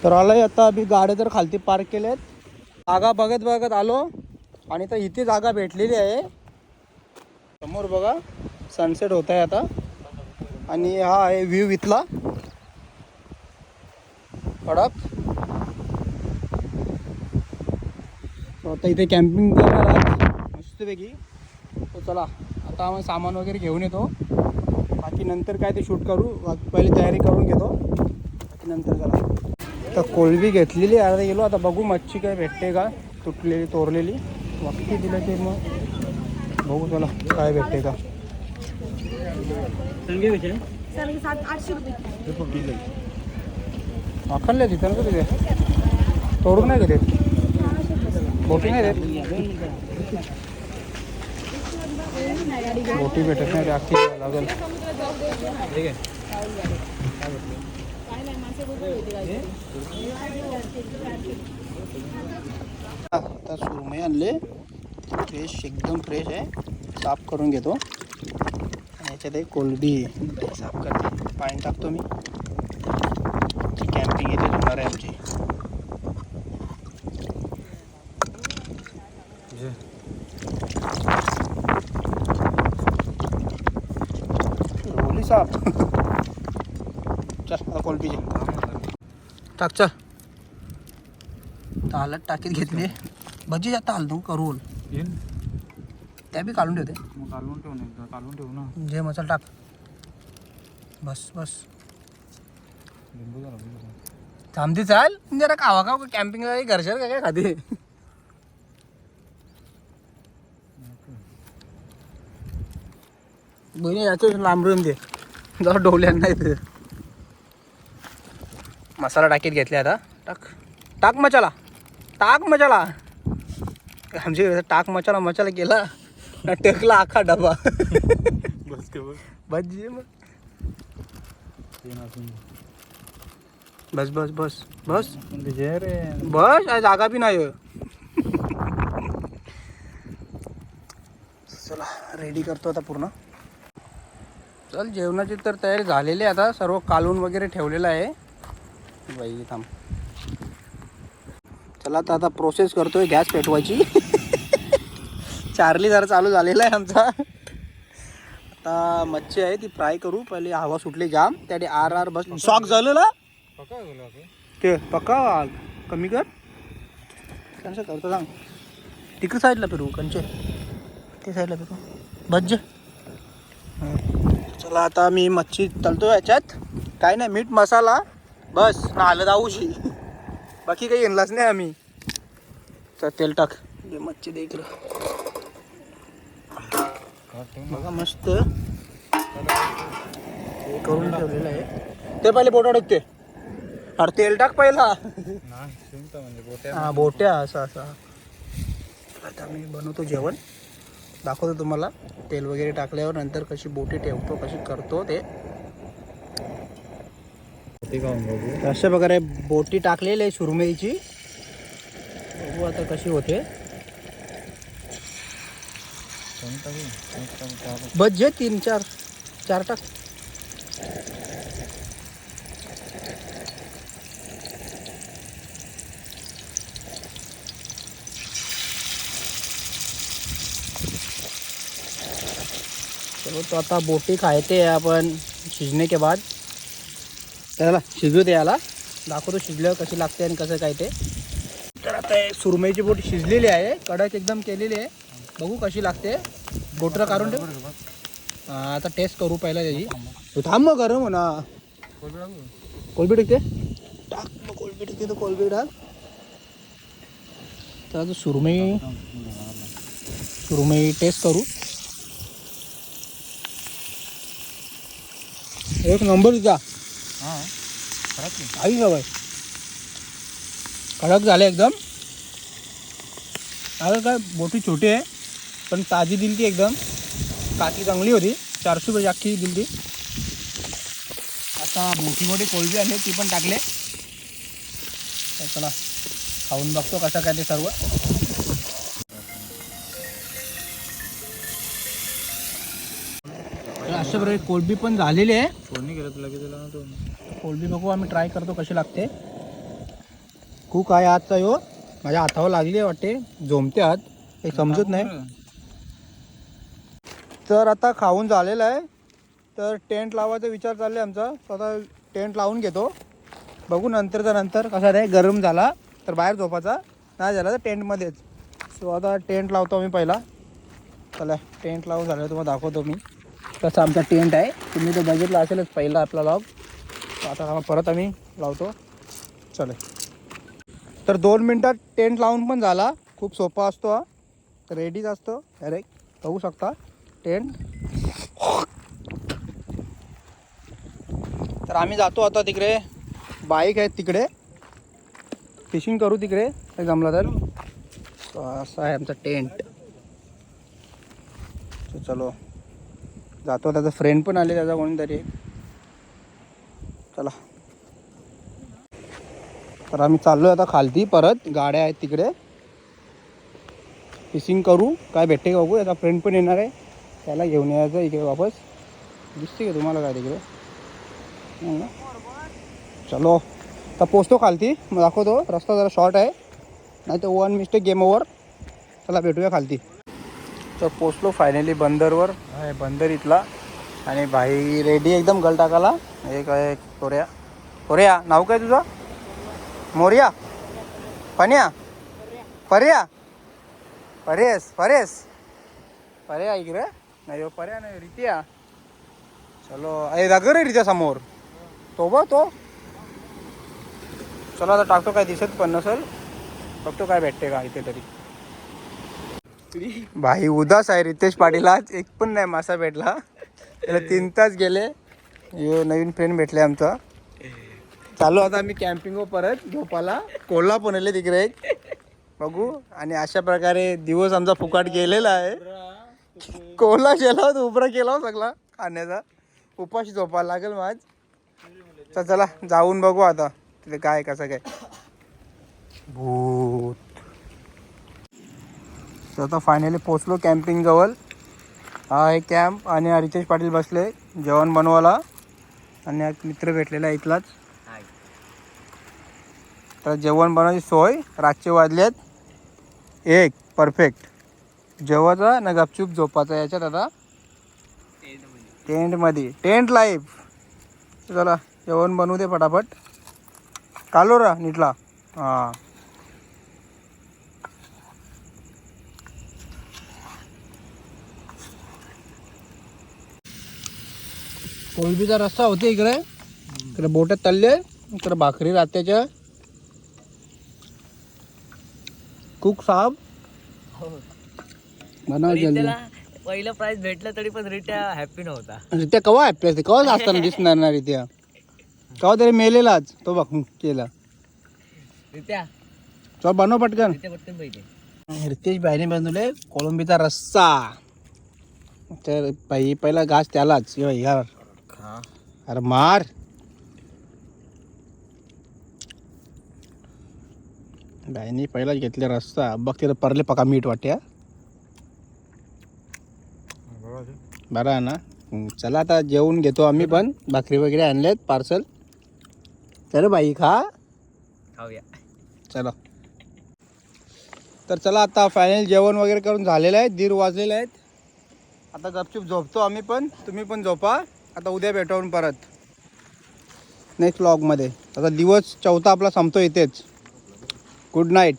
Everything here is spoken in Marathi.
तर आलोय आता आम्ही गाड्या तर खालती पार्क केल्यात. जागा बघत बघत आलो आणि तर इथे जागा भेटलेली आहे. समोर बघा सनसेट होत आहे आता आणि हा आहे व्ह्यू इथला कडक. आता इथे कॅम्पिंग करणार मस्तपैकी. तर चला आता आम्ही सामान वगैरे घेऊन येतो, बाकी नंतर काय ते शूट करू. पहिले तयारी करून घेतो, बाकी नंतर चला. तर कोळंबी घेतलेली अर्धा किलो. आता बघू मच्छी काय भेटते का, तुटलेली तोरलेली वाकटी दिलं ते मग बघू चला काय भेटते का. अखनले तिथं ना तिथे तोडून नाही का देत, बोटी नाही देत, बोटी भेटत नाही, अख्खी लागेल. आता सुरमई आणले, फ्रेश एकदम फ्रेश आहे. साफ करून घेतो. याच्यात एक कोलंबी साफ करते, पाणी टाकतो मी. कॅम्पिंग इथे होणार आहे आमची. रोली साफ. चल आता कोलंबीचे टाक. चल तालत टाकीत घेतली. भजी आता हलतो करून त्या बी काढून ठेवते. काढून ठेवू ना. जे मसाला टाक. बस बस थांबती चाल जरा खावा खाव कॅम्पिंगला घरच्या काय काय खाते. बहिणी याचं लांबरून दे जरा डोल्यांना येते. मसाला टाकीत घेतले आता. टाक टाक मसाला, टाक मसाला. आमच्या टाक मसाला मसाला केला ना, टेकला अख्खा डबा. बस के भजी मग बस बस बस बस रे बस आज जागा बी नाही. चला रेडी करतो आता पूर्ण. चल जेवणाची तर तयारी झालेली आहे आता. सर्व कालून वगैरे ठेवलेलं आहे. बाई थांब. चला तर आता प्रोसेस करतोय गॅस पेटवायची. चार्ली जरा चालू झालेला आहे आमचा. आता मच्छी आहे ती फ्राय करू. पहिले हवा सुटली जाम त्याने आर आर बस शॉक झालेला ते पक्का कमी कर. कसं करतो सांग. तिकडे साईडला फिरू कंचे, ते साईडला फिरू भज्जे. चला आता मी मच्छी तलतो. याच्यात काय नाही, मीठ मसाला बस ना, आलं जाऊशी, बाकी काही येणलाच नाही आम्ही. तर तेल टाक. मच्छी दे इकडं बघा मस्त हे करून ठेवलेलं आहे. ते पहिले बोटा टाकते. अरे तेल टाक पहिला. हा बोट्या असं असं. आता मी बनवतो जेवण, दाखवतो तुम्हाला. तेल वगैरे टाकल्यावर नंतर कशी बोटी ठेवतो, कशी करतो ते. अशा प्रकारे बोटी टाकलेली आहे सुरमईची. बघू आता कशी होते. बस जे 3-4 टाक. चलो तो आता बोटी खायते आपण शिजने के बाद. त्याला शिजू दे, याला दाखवतो शिजल्यावर कशी लागते आणि कसं काय ते. तर आता सुरमईची बोट शिजलेली आहे, कडक एकदम केलेली आहे. बघू कशी लागते. बोटरा काढून ठेव. आता टेस्ट करू पहिला त्याची. थांब मग गरम हो ना. कोलबी टाकते, टाक मग कोलबी टाकते तर कोलबी टाक. तर आता सुरमई टेस्ट करू. एक नंबर तिचा आई सवय कडक झाले एकदम. आता काय बोटी छोटी आहे पण ताजी दिली ती एकदम. काठी चांगली होती. 400 रुपये अख्खी दिली ती. आता मोठी मोठी कोलबी आहे ती पण टाकले. चला खाऊन बघतो कसं काय ते सर्व. अशा प्रकारे कोलबी पण झालेली आहे. कोलबी बघू आम्ही ट्राय करतो कशी लागते. खूप आहे आजचा यो माझ्या हातावर लागली आहे वाटते झोमते हात काही समजत नाही. तर आता खाऊन झालेलं आहे तर टेंट लावायचा विचार चालला आहे आमचा. तर आता टेंट लावून घेतो बघू नंतर कसा रे गरम झाला तर बाहेर झोपायचा नाही झाला तर टेंटमध्येच. सो आता टेंट लावतो आम्ही पहिला. चला टेंट लावून झालं तुम्हाला दाखवतो मी कसं आमचा टेंट आहे. तुम्ही तो बघितला असेलच पहिला आपला लॉग. आता परत आम्ही लावतो. चला तर 2 मिनटात टेंट लावून पण झाला. खूप सोपा असतो हा रेडीच असतो डायरेक्ट बघू शकता टेंट. तर आम्ही जातो आता तिकडे बाईक आहेत तिकडे फिशिंग करू तिकडे जमला तर. असा आहे आमचा टेंट. चलो जातो. त्याचा फ्रेंड पण आले त्याचा कोणीतरी. चला तर आम्ही चाललो आता खालती परत गाड्या आहेत तिकडे फिशिंग करू काय भेटते का बघू. याचा फ्रेंड पण येणार आहे त्याला घेऊन यायचं इकडे वापस. दिसते का तुम्हाला काय तिकडे. चलो तर पोचतो खालती मग दाखवतो. रस्ता जरा शॉर्ट आहे नाही तर 1 मिस्टेक गेम ओव्हर. चला भेटूया खालती. तर पोचलो फायनली बंदरवर. आहे बंदर इथला आणि भाई रेडी एकदम गल टाकाला. एक आहे कोऱ्या. कोऱ्या नाव काय तुझं. मोर्या पन्या पर्या परेश पर्या इकडे नाही हो पर्या नाही रित्या. चलो अरे दाखव रे रित्या समोर तो बघ तो. चला आता टाकतो काय दिसत पण नसेल बघतो काय भेटते का इथे तरी. भाई उदास आहे रितेश पाटील आज एक पण नाही मासा भेटला. त्याला 3 तास गेले. यो नवीन फ्रेंड भेटले आमचा. चालू आता आम्ही कॅम्पिंग परत झोपाला. कोल्हा पण आले तिकडे एक बघू. आणि अशा प्रकारे दिवस आमचा फुकाट गेलेला आहे. कोल्हा केला उभरा केला सगळा खाण्याचा. उपाशी झोपायला लागेल मग आज. तर चला जाऊन बघू आता तिथे काय कसं काय भूत. तर आता फायनली पोचलो कॅम्पिंग जवळ. हा आहे कॅम्प आणि रितेश पाटील बसले जेवण बनवायला आणि एक मित्र भेटलेला आहे इथलाच. तर जेवण बनवायची सोय. रातचे वाजलेत 1 परफेक्ट. जेवायचा ना गपचूप झोपायचा याच्यात आता टेंटमध्ये टेंट लाईफ. चला जेवण बनवू दे फटाफट. कालोरा नीटला हां. कोळंबीचा रस्सा होते इकडे बोटात तळले. इकडे भाकरी रात्याच्या कुक साहेब बनव जल्दी. पहिलं प्राइस भेटलं तरी पण रित्या हॅपी नव्हता. रित्या कवा हॅपी असते कवा असताना दिसणार ना रित्या कवा तरी मेलेलाच तो बघ केला. रित्या चल बनव पटकन. पटकन पाहिजे. रितेश भाईने बनवले कोळंबीचा रस्सा. तर बाई पहिला घास त्यालाच यार. अरे मार. बाईने पहिला घेतले रस्सा बघ तिला परले पका मीठ वाट्या. बरं आहे ना. चला आता जेवून घेतो आम्ही पण. भाकरी वगैरे आणलेत पार्सल. चल बाई खा खाऊया. चला तर चला आता फायनल जेवण वगैरे करून झालेलं आहे. 1:30 वाजलेले आहेत. आता गपचूप झोपतो आम्ही पण. तुम्ही पण झोपा. आता उद्या भेटून परत नेक्स्ट व्लॉगमध्ये. आता दिवस 4था आपला संपतो इथेच. Good night.